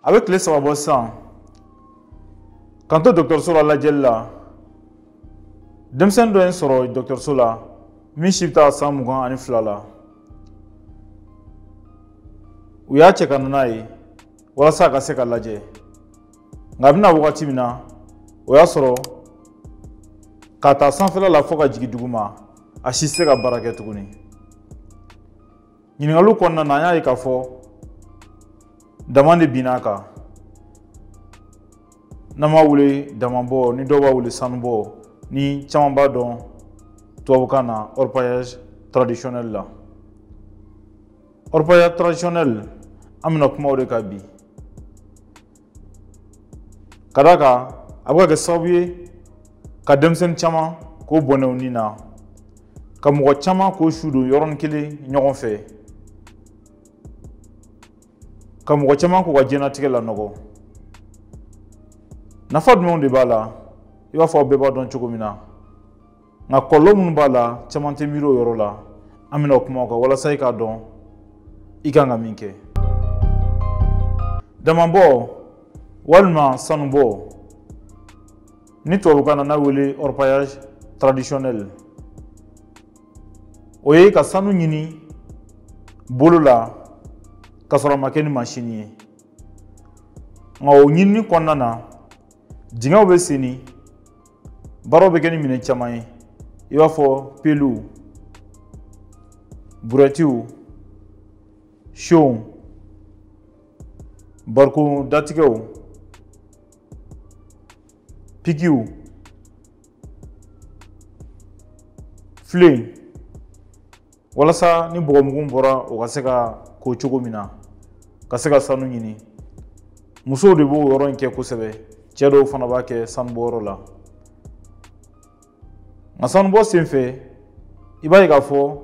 avec les sababosan quand le docteur Sola la jella demsen do en soro docteur Sola mi shifta samugan ani flala uya che kanunai wala sa ka se ka laje ngabina wakati mina uya soro kata sanfela la foka jigi duguma assiste ka barake tuguni ñingalu konna na nya ka fo demande binaka nama wule damambo ni doba wule sanbo ni chamamba don tuabukana orpaillage traditionnel la orpaillage traditionnel amna kuma ore ka bi kadaka abuka ke sabuye ka demsen chama ko bonew ni na ka mo chama ko shudo yoron kili ñogon fe ka mo chama ko wajena tigela nogo nafa dum de bala iba fo beba don chogomina nga kolom bala chamante miro yorola amina kuma ko wala sai ka don ikanga minke damambo walma sanbo ni to kana na wele orpaillage traditionnel oye ka sanu nyini bolula kasora makeni machine nga o nyini konnana dinga be seni baro be gani mine chamay iwa fo pelu buratiu show barku datigao pigiu flame wala sa ni bogomugun bora o ka se ka ko cogo mina ka se ka sanu nyini muso de bo yoro nke kusebe cedo fana ba ke sanu boro la nga sanu bo senfe iba ka fo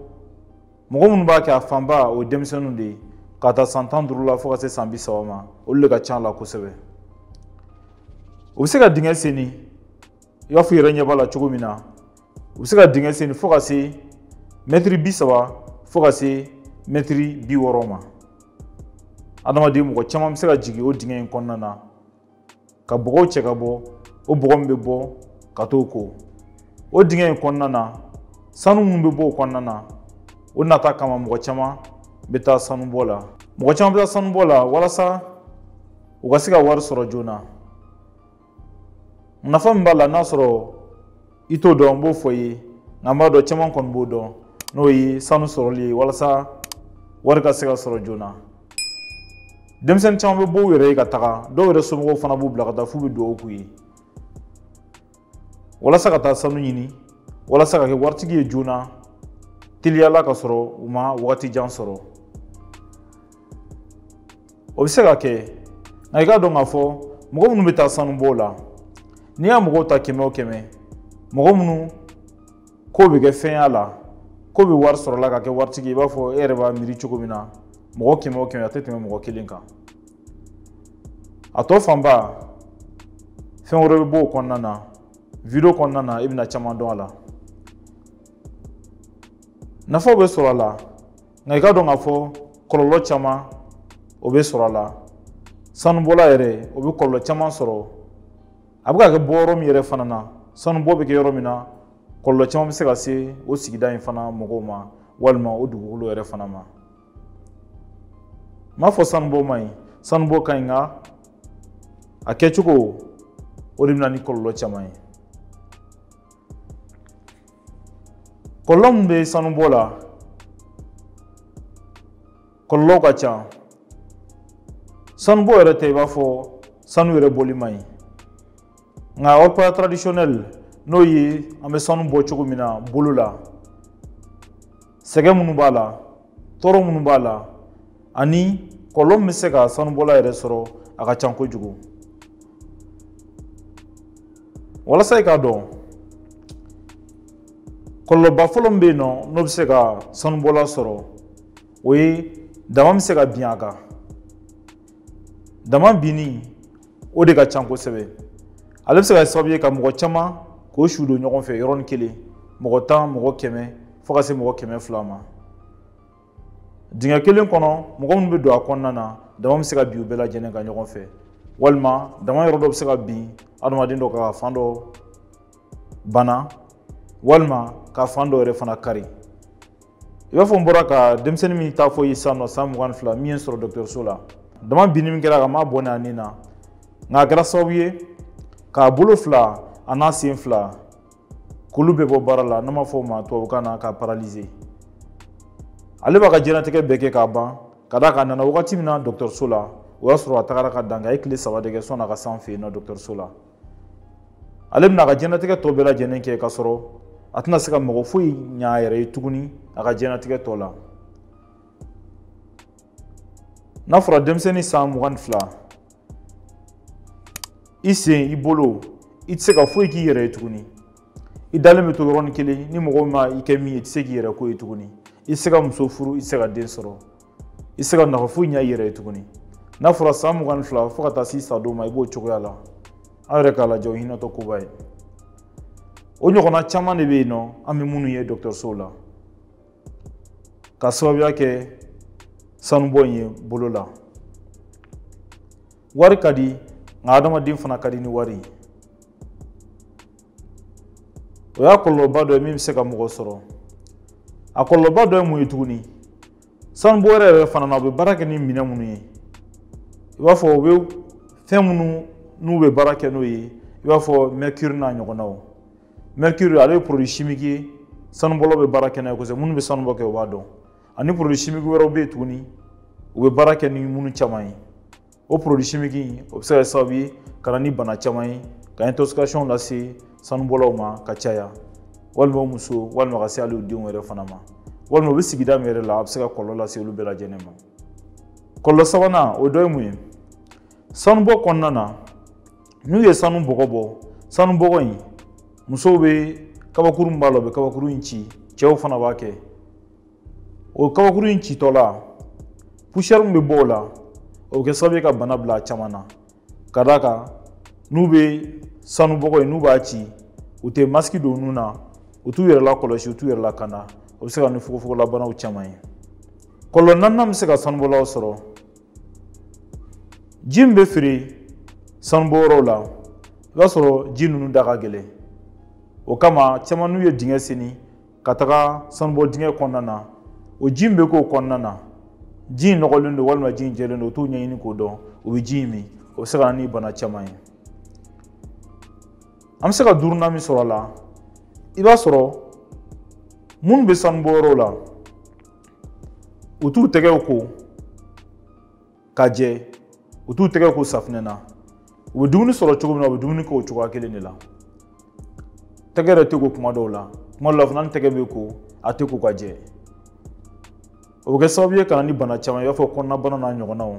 mogo mun ba ke afamba o demsenu de ka ta santandru la fo ka se sambi sawama o le ka chan la kusebe o se ka dinga seni yo fu yere nyeba la cogo mina o se ka dinga seni fo ka se metri bisawa fo ka se metri bi woroma adama de mo chama se ka jigi o dinga en konnana ka bogo cheka bo o bogo mbe bo ka toko o dinga en konnana sanu mbe bo konnana o nata kama mo chama beta sanu bola mo chama beta sanu bola wala sa o ga se ka war soro jona na fam bala na soro ito do mbo foye ngamba do chama kon bo do no yi sanu soro li wala sa war ka se ka soro jona demsen chama bo were ka taka do were so mo fana bu bla ka ta fu bi do ku yi wala sa ka ta sanu nyini wala sa ka ke wartigi jona tiliala ka soro uma wati jan soro o bi se ka ke na ga do ngafo mo mu beta sanu bola ni ya mo ta keme o keme mo mu ko bi ke fen ala ko bi war soro la ka ke wartigi ba fo ere ba miri chugumina mo keme o keme atete mo kilinka ato famba fen wore bo konnana video konnana ibna chama don ala na fo be soro la ngai ka do ngafo kololo chama o be soro la sanu bola ere o be kololo chama soro abuka ke boro mi ere fanana sanu bobe ke yoro mina kololo chama be se ka se o sigida in fana mogoma walma o dugulo ere fana ma fo sanu bo mai sanu bo kainga akechuko o dimna ni kololo chama yi kolombe sanu bola kollo ka cha sanu bo ere te ba fo sanu ere boli mai nga orpaillage traditionnel no yi ame sanu bo chugo mina bulula sege munu bala toro munu bala ani kolom misega sanu bola ere soro aka chanko jugo wala sai ka do kollo ba folom be no bisega sanu bola soro oyi dama misega bianga dama bini o de ka chanko sebe ale se ka sabiye ka mo chama ko shudo nyogon fe yoron kele mo tan mo keme fo ka se mo keme flama dinga kelen kono mo gon be do akonna na dama bɛ se ka bin u bɛɛ lajɛlen kan ɲɔgɔn fɛ walima dama yɔrɔ dɔ bɛ se ka bin adamaden dɔ ka fan dɔ bana walima ka fan dɔ yɛrɛ fana kari i b'a fɔ n bɔra ka denmisɛnnin min t'a fɔ i ye sisan nɔ san 22 min ye sɔrɔ dɔgɔtɔrɔso la dama binni min kɛra ka m'a bɔ n'a nin na nka a kɛra sababu ye k'a bolo fila a n'a sen fila k'olu bɛ bɔ baara la n'an b'a fɔ o ma tubabukan na k'a paralyser ale b'a ka diɲɛlatigɛ bɛɛ kɛ k'a ban ka d'a kan a nana wagati min na dɔgɔtɔrɔso la o y'a sɔrɔ a tagara ka dan kɛ a ye tile 3 de kɛ sɔnni a ka s'an fɛ yen nɔ dɔgɔtɔrɔso la ale bɛna a ka diɲɛlatigɛ tɔ bɛɛ lajɛlen kɛ k'a sɔrɔ a tɛna se ka mɔgɔ foyi ɲɛ a yɛrɛ ye tuguni a ka diɲɛlatigɛ tɔ la n'a fɔra denmisɛnnin san 22 i sen i bolo i tɛ se ka foyi k'i yɛrɛ ye tuguni i dalen bɛ to yɔrɔnin kelen ni mɔgɔ ma i kɛ min ye i tɛ se k'i yɛrɛ ko ye tuguni i tɛ se ka muso furu i tɛ se ka den sɔrɔ i tɛ se ka nafa foyi ɲɛ i yɛrɛ ye tuguni n'a fɔra san 22 fo ka taa se sa dɔw ma i b'o cogoya la an yɛrɛ k'a lajɛ o hinɛtɔ koba ye o ɲɔgɔnna caman de bɛ yen nɔ an bɛ minnu ye dɔgɔtɔrɔsow la ka sababuya kɛ sanubɔ in ye bolo la wari ka di nka adamaden fana ka di ni wari o y'a kɔlɔlɔba dɔ ye min bɛ se ka mɔgɔ sɔrɔ a kɔlɔlɔba dɔ ye mun ye tuguni sanubɔ yɛrɛ fana na u bɛ baara kɛ ni minɛn minnu ye i b'a fɔ u bɛ fɛn minnu n'u bɛ baara kɛ n'o ye i b'a fɔ mercure n'a ɲɔgɔnnaw mercure ale ye produit chimique ye sanubɔlaw bɛ baara kɛ n'a ye kosɛbɛ minnu bɛ sanubɔ kɛ o b'a dɔn ani produit chimique wɛrɛw bɛ yen tuguni u bɛ baara kɛ ni minnu caman ye o produit chimique in o bɛ se ka kɛ sababu ye ka na ni bana caman ye ka intoxication lase sanubɔlaw ma ka caya walima muso walima ka se hali u denw yɛrɛ fana ma walima u bɛ sigida min yɛrɛ la a bɛ se ka kɔlɔlɔ lase olu bɛɛ lajɛlen ma kɔlɔlɔ sabanan o dɔ ye mun ye sanubɔ kɔnɔna na n'u ye sanu bɔgɔ bɔ sanu bɔgɔ in musow bɛ kabakuru min b'a la u bɛ kabakuru in ci cɛw fana b'a kɛ o kabakuru in citɔ la poussière min bɛ bɔ o la o bɛ kɛ sababu ye ka bana bila a caman na ka d'a kan n'u bɛ sanu bɔgɔ in n'u b'a ci u tɛ masque don u nun na u t'u yɛrɛ lakɔlɔsi u t'u yɛrɛ lakanda o bɛ se ka ni fogofogolabanaw caman ye kɔlɔlɔ naaninan bɛ se ka sanubɔlaw sɔrɔ ji min bɛ feere sanubɔyɔrɔw la i b'a sɔrɔ ji ninnu da ka gɛlɛn o kama caman n'u ye dingɛ senni ka taga sanubɔ dingɛ kɔnɔna na o ji min bɛ k'o kɔnɔna na ji in nɔgɔlen don walima ji in jɛlen don u t'u ɲɛɲini k'o dɔn u bɛ ji in min o bɛ se ka na ni bana caman ye an bɛ se ka duurunan min sɔrɔ a la i b'a sɔrɔ minnu bɛ sanubɔyɔrɔw la u t'u tɛgɛw ko ka jɛ u t'u tɛgɛ ko safunɛ na u bɛ dumuni sɔrɔ cogo min na u bɛ dumuni kɛ o cogoya kelen de la tɛgɛ yɛrɛ tɛ ko kuma dɔw la fana ni tɛgɛ bɛ ko a tɛ ko ka jɛ o bɛ kɛ sababu ye ka na ni bana caman i b'a fɔ kɔnɔnabana n'a ɲɔgɔnnaw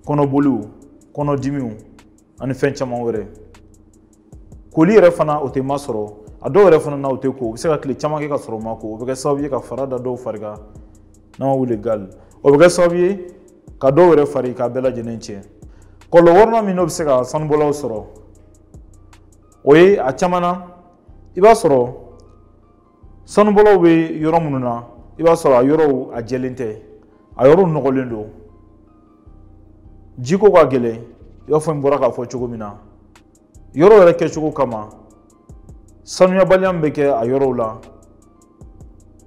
kɔnɔboliw kɔnɔdimiw ani fɛn caman wɛrɛ koli yɛrɛ fana o tɛ ma sɔrɔ a dɔw yɛrɛ fana na o tɛ ko u bɛ se ka tile caman kɛ ka sɔrɔ o ma ko o bɛ kɛ sababu ye ka fara da dɔw fari kan n'an b'a wele gali o bɛ kɛ sababu ye ka dɔw yɛrɛ fari k'a bɛɛ lajɛlen tiɲɛ kɔlɔlɔ wɔɔrɔnan min n'o bɛ se ka sanubɔlaw sɔrɔ o ye a caman na i b'a sɔrɔ sanubɔlaw bɛ yɔrɔ minnu na i b'a sɔrɔ a yɔrɔw a jɛlen tɛ a yɔrɔw nɔgɔlen don jiko ka gɛlɛn i b'a fɔ n bɔra k'a fɔ cogo min na yɔrɔ yɛrɛ kɛcogo kama sanuyabaliya min bɛ kɛ a yɔrɔw la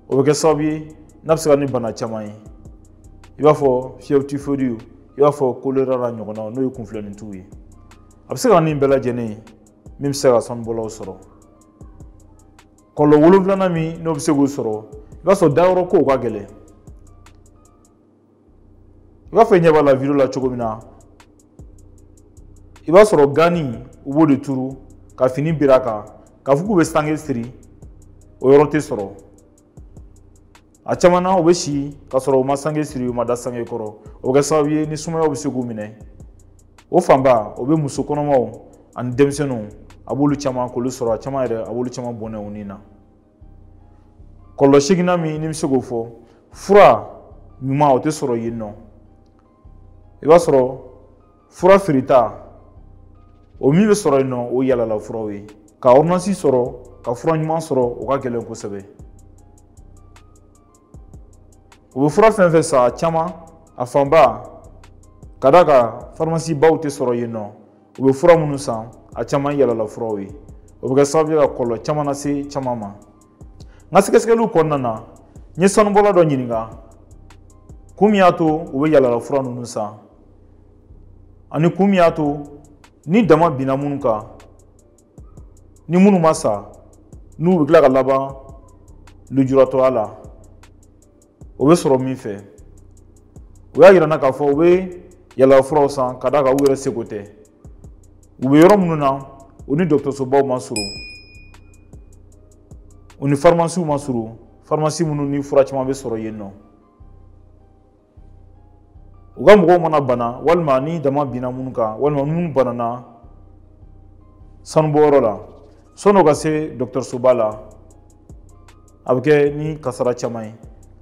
o bɛ kɛ sababu ye n'a bɛ se ka ni bana caman ye i b'a fɔ fièvre typhoïde i b'a fɔ choléra n'a ɲɔgɔnnaw n'o ye kunfilanintiw ye a bɛ se ka na ni bɛɛ lajɛlen ye min bɛ se ka sanubɔlaw sɔrɔ kɔlɔlɔ 7 min n'o bɛ se k'o sɔrɔ i b'a sɔrɔ dayɔrɔ kow ka gɛlɛn i b'a fɔ i ɲɛ b'a la video la cogo min na i b'a sɔrɔ gani u b'o de turu ka fini biri a kan k'a fɔ k'u bɛ sange siri o yɔrɔ tɛ sɔrɔ a caman na u bɛ si k'a sɔrɔ u ma sange siri u ma da sange kɔrɔ o bɛ kɛ sababu ye ni sumaya bɛ se k'u minɛ o fanba o bɛ muso kɔnɔmaw ani denmisɛnninw a b'olu caman k'olu sɔrɔ a caman yɛrɛ a b'olu caman bɔnɛ u ni na kɔlɔlɔ 8nan min ni bɛ se k'o fɔ fura ɲuman o tɛ sɔrɔ yen nɔ i b'a sɔrɔ fura feereta o min bɛ sɔrɔ yen nɔ o yalala furaw ye ka ordonnance sɔrɔ ka fura ɲuman sɔrɔ o ka gɛlɛn kosɛbɛ u bɛ fura fɛn fɛn san a fanba ka da ka pharmacie baw tɛ sɔrɔ yen nɔ u bɛ fura minnu san a caman yɛlɛla furaw ye o bɛ kɛ sababu ye ka kɔlɔlɔ caman lase caman ma n ka sɛgɛsɛgɛliw kɔnɔna na n ye sanubɔla dɔ ɲininka kun min y'a to u bɛ yɛlɛla fura ninnu san ani kun min y'a to ni dama binna minnu kan ni minnu ma sa n'u bɛ tila ka laban lujuratɔya la o bɛ sɔrɔ min fɛ u y'a yira n na k'a fɔ u bɛ yɛlɛla furaw san ka d'a kan u yɛrɛ seko tɛ u bɛ yɔrɔ minnu na u ni dɔgɔtɔrɔsobaw ma surun u ni pharmacies ma surun pharmacie minnu ni fura caman bɛ sɔrɔ yen nɔ u ka mɔgɔw mana bana walima ni dama binna minnu kan walima minnu banana sanubɔyɔrɔ la sɔnni o ka se dɔgɔtɔrɔsoba la a bɛ kɛ ni kasara caman ye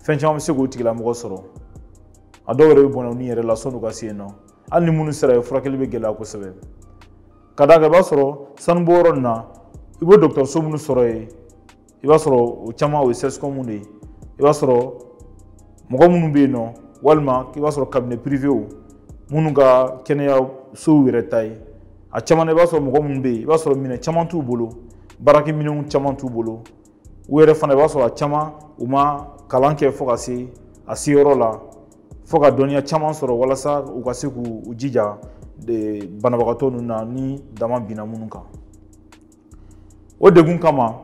fɛn caman bɛ se k'o tigilamɔgɔ sɔrɔ a dɔw yɛrɛ bɛ bɔnɛ u ni yɛrɛ la sɔnni u ka se yen nɔ hali ni minnu sera yen furakɛli bɛ gɛlɛya kosɛbɛ ka d'a kan i b'a sɔrɔ sanubɔyɔrɔ nin na i bɛ dɔgɔtɔrɔso minnu sɔrɔ yen i b'a sɔrɔ o caman o ye CSCOM de ye i b'a sɔrɔ mɔgɔ minnu bɛ yen nɔ walima i b'a sɔrɔ cabinet privéw minnu ka kɛnɛyasow yɛrɛ ta ye a caman na i b'a sɔrɔ mɔgɔ minnu bɛ yen i b'a sɔrɔ minɛn caman t'u bolo baarakɛminɛnw caman t'u bolo u yɛrɛ fana i b'a sɔrɔ a caman u ma kalan kɛ fo ka se a se yɔrɔ la fo ka dɔnniya caman sɔrɔ walasa u ka se k'u jija banabagatɔ ninnu na ni dama binna minnu kan o degun kama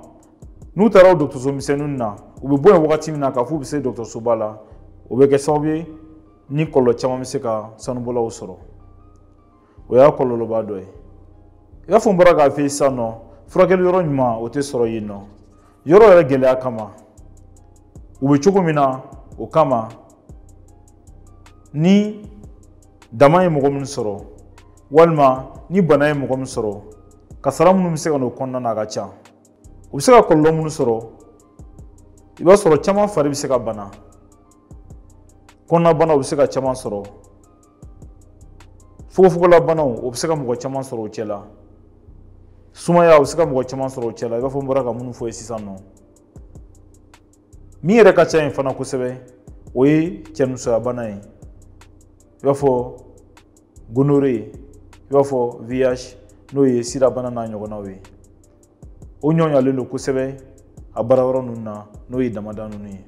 n'u taara o dɔgɔtɔrɔso misɛnninw na u bɛ bɔ yen wagati min na k'a fɔ u bɛ se dɔgɔtɔrɔsoba la o bɛ kɛ sababu ye ni kɔlɔlɔ caman bɛ se ka sanubɔlaw sɔrɔ o y'a kɔlɔlɔba dɔ ye i b'a fɔ n bɔra k'a fɔ sisan nɔ furakɛli yɔrɔ ɲuman o tɛ sɔrɔ yen nɔ yɔrɔ yɛrɛ gɛlɛya kama u bɛ cogo min na o kama ni dama ye mɔgɔ min sɔrɔ walima ni bana ye mɔgɔ min sɔrɔ kasara minnu bɛ se ka n'o kɔnɔna na a ka ca u bɛ se ka kɔlɔlɔ minnu sɔrɔ i b'a sɔrɔ caman fari bɛ se ka bana kɔnɔnabanaw bɛ se ka caman sɔrɔ fogofogolabanaw o bɛ se ka mɔgɔ caman sɔrɔ o cɛ la sumaya o bɛ se ka mɔgɔ caman sɔrɔ o cɛ la i b'a fɔ n bɔra ka minnu fɔ ye sisan nɔ min yɛrɛ ka ca yen fana kosɛbɛ o ye cɛnimusoyabana ye i b'a fɔ gonorrhée i b'a fɔ VIH n'o ye sirabana n'a ɲɔgɔnnaw ye o ɲɔɲalen don kosɛbɛ a baara yɔrɔ ninnu na n'o ye damada ninnu ye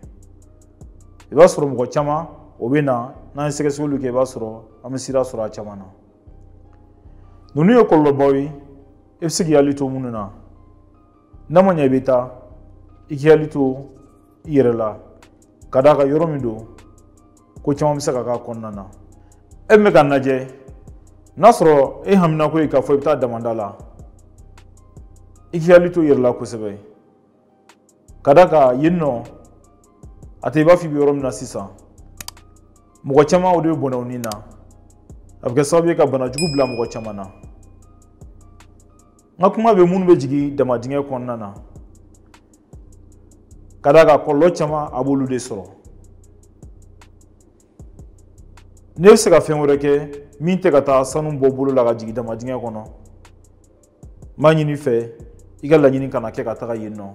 i b'a sɔrɔ mɔgɔ caman o bɛ na n'an ye sɛgɛsɛgɛliw kɛ i b'a sɔrɔ an bɛ sira sɔrɔ a caman na ninnu ye kɔlɔlɔbaw ye i bɛ se k'i hakili to minnu na n'a ma ɲɛ i bɛ taa i k'i hakili to i yɛrɛ la ka d'a kan yɔrɔ min don ko caman bɛ se ka k'a kɔnɔna na e bɛ ka lajɛ n'a sɔrɔ e hamina ko ye k'a fɔ i bɛ taa damanda la i k'i hakili to i yɛrɛ la kosɛbɛ ka d'a kan yen nɔ a tɛ i b'a fɔ i bɛ yɔrɔ min na sisan mɔgɔ caman o de bɛ bɔnɛ u ni na a bɛ kɛ sababu ye ka bana jugu bila mɔgɔ caman na n ka kuma bɛ minnu bɛ jigin dama dingɛ kɔnɔna na ka d'a kan kɔlɔlɔ caman a b'olu de sɔrɔ ne bɛ se ka fɛn wɛrɛ kɛ min tɛ ka taa sanu bɔ bolo la ka jigin dama dingɛ kɔnɔ n b'a ɲini i fɛ i ka laɲini kana kɛ ka taga yen nɔ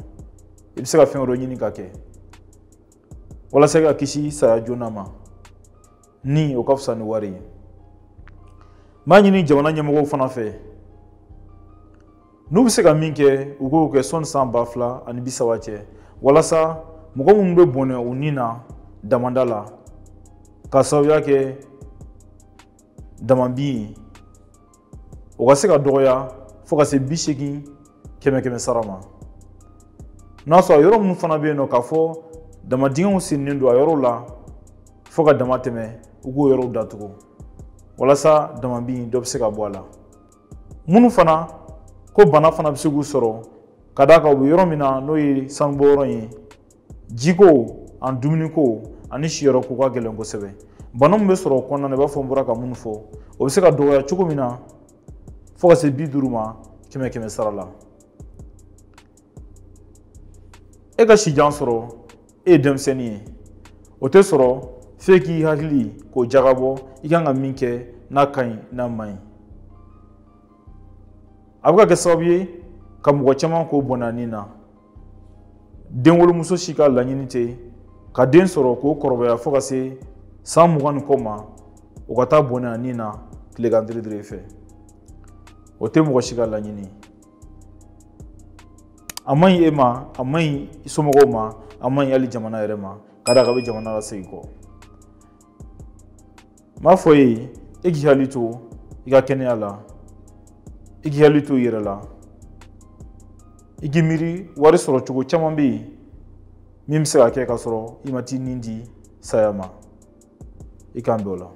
i bɛ se ka fɛn wɛrɛ ɲini ka kɛ walasa i ka kisi saya joona ma ni o ka fisa ni wari ye n b'a ɲini jamana ɲɛmɔgɔw fana fɛ n'u bɛ se ka min kɛ u k'o kɛ sɔnni san 2030 cɛ walasa mɔgɔ minnu bɛ bɔnɛ u ni na damanda la ka sababuya kɛ damabin ye o ka se ka dɔgɔya fo ka se 80 100 sara ma n'a sɔrɔ yɔrɔ minnu fana bɛ yen nɔ k'a fɔ damadingɛw sirilen don a yɔrɔw la fo ka dama tɛmɛ u k'o yɔrɔw datugu walasa damabin dɔ bɛ se ka bɔ a la minnu fana ko bana fana bɛ se k'u sɔrɔ ka d'a kan u bɛ yɔrɔ min na n'o ye sanubɔyɔrɔ ye jiko ani dumuniko ani siyɔrɔ ko ka gɛlɛn kosɛbɛ bana min bɛ sɔrɔ o kɔnɔna na i b'a fɔ n bɔra ka minnu fɔ o bɛ se ka dɔgɔya cogo min na fo ka se 50 ma 100 sara la e ka sijan sɔrɔ e ye denmisɛnnin ye o tɛ sɔrɔ f'e k'i hakili k'o jagabɔ i kan ka min kɛ n'a ka ɲi n'a man ɲi a bɛ ka kɛ sababu ye ka mɔgɔ caman k'o bɔnɛ nin na denwolomuso si ka laɲini tɛ ka den sɔrɔ k'o kɔrɔbaya fo ka se san mugan ni kɔ ma o ka taa bɔnɛ a nin na tilegan diridiri fɛ o tɛ mɔgɔ si ka laɲini a man ɲi e ma a man ɲi i somɔgɔw ma a man ɲi hali jamana yɛrɛ ma ka da ka bɛ jamana lasegin kɔ n b'a fɔ ye e k'i hakili to i ka kɛnɛya la i k'i hakili to i yɛrɛ la i k'i miiri wari sɔrɔ cogo caman bɛ yen min bɛ se ka kɛ ka sɔrɔ i ma t'i nin di saya ma i k'an bɛn o la